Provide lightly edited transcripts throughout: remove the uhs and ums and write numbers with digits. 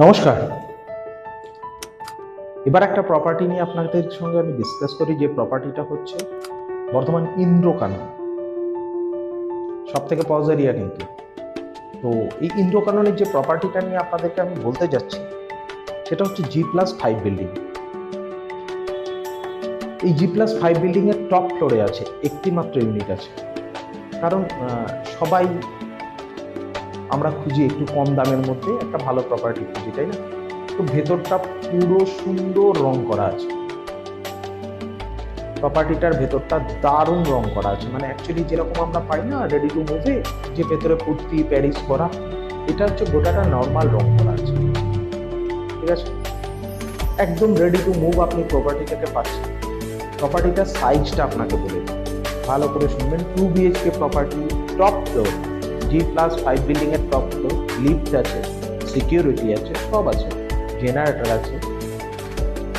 নমস্কার। এবার একটা প্রপার্টি নিয়ে আপনাদের সঙ্গে আমি ডিসকাস করি, যে প্রপার্টিটা হচ্ছে বর্ধমান ইন্দ্রকানন, সব থেকে পজ এরিয়া কিন্তু। তো এই ইন্দ্রকাননের যে প্রপার্টিটা নিয়ে আপনাদেরকে আমি বলতে যাচ্ছি সেটা হচ্ছে G+5 বিল্ডিং। এই G+5 বিল্ডিং এর টপ ফ্লোরে আছে একটি মাত্র ইউনিট আছে। কারণ সবাই আমরা খুঁজি একটু কম দামের মধ্যে একটা ভালো প্রপার্টি খুঁজি, তাই না? তো ভেতরটা পুরো সুন্দর রং করা আছে, প্রপার্টিটার ভেতরটা দারুণ রং করা আছে। মানে অ্যাকচুয়ালি যেরকম আমরা পাই না রেডি টু মুভে, যে ভেতরে পুট্টি প্যারিস করা, এটা হচ্ছে গোটাটা নর্মাল রং করা আছে। ঠিক আছে, একদম রেডি টু মুভ আপনি প্রপার্টিটাকে পাচ্ছেন। প্রপার্টিটার সাইজটা আপনাকে বলে দিই, ভালো করে শুনবেন। 2 BHK property, top floor, G+5 building এর টপ ফ্লোর, লিফট আছে, সিকিউরিটি আছে, সব আছে, জেনারেটর আছে।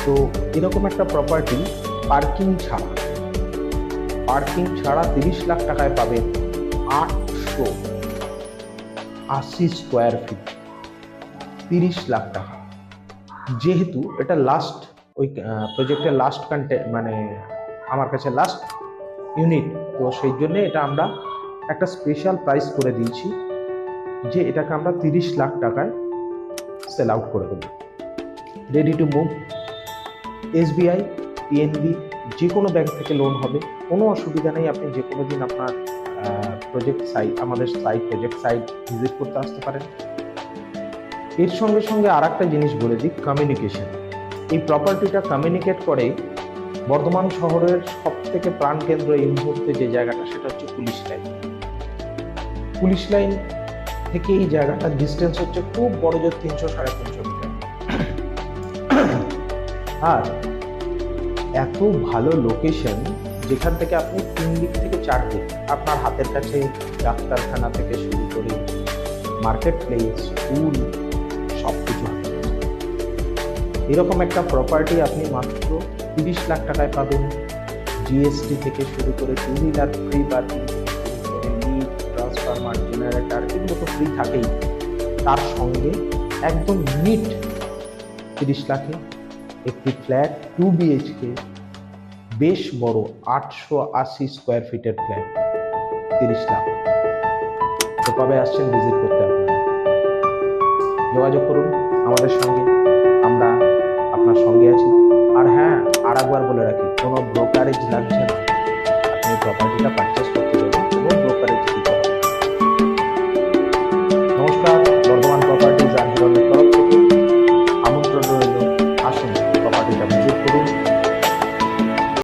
তো এরকম একটা প্রপার্টি পার্কিং ছাড়া 30 লাখ টাকায় পাবেন 880 স্কোয়ার ফিট, 30 লাখ টাকা। যেহেতু এটা লাস্ট ওই প্রজেক্টের লাস্ট মানে আমার কাছে লাস্ট ইউনিট, তো সেই জন্য এটা আমরা একটা স্পেশাল প্রাইস করে দিয়েছি, যে এটাকে আমরা 30 লাখ টাকায় সেল আউট করে দেবো। Ready to move, SBI, PNB, যে কোনো ব্যাংক থেকে লোন হবে, কোনো অসুবিধা নেই। আপনি যে কোনো দিন আপনার আমাদের প্রজেক্ট সাইট ভিজিট করতে আসতে পারেন। এর সঙ্গে সঙ্গে আর একটা জিনিস বলে দিই, কমিউনিকেশন। এই প্রপার্টিটা কমিউনিকেট করে বর্ধমান শহরের সব থেকে প্রাণকেন্দ্র এই মুহূর্তে যে জায়গাটা, সেটা হচ্ছে পুলিশ লাইন থেকে এই জায়গাটার ডিস্টেন্স হচ্ছে খুব বড়, যে 300-350 মিটার। আর এত ভালো লোকেশন, যেখান থেকে আপনি 3 দিক থেকে 4 দিক আপনার হাতের কাছে, ডাক্তারখানা থেকে শুরু করে মার্কেট প্লেস, স্কুল, সব কিছু। এরকম একটা প্রপার্টি আপনি মাত্র 30 লাখ টাকায় পাবেন। GST থেকে শুরু করে 2 wheeler free parking, lift, transformer, generator, এগুলো তো ফ্রি থাকেই। তার সঙ্গে একদম নিট 30 লাখে একটি ফ্ল্যাট, 2 BHK, বেশ বড় 880 স্কোয়ার ফিটের ফ্ল্যাট, 30 লাখ। তো কবে আসছেন ভিজিট করতে? আপনারা যোগাযোগ করুন আমাদের সঙ্গে, আমরা আপনার সঙ্গে আছি। আর হ্যাঁ, আর একবার বলে রাখি, কোনো ব্রোকারেজ লাগছে না। আপনি প্রপার্টিটা পারচেস করতে যাবেন, কোনো ব্রোকারেজ দিতে হবে। নমস্কার, বর্ধমান প্রপার্টিজ আর হিরনের তরফ থেকে আমন্ত্রণ রইল, আসুন প্রপার্টিটা ভিজিট করুন।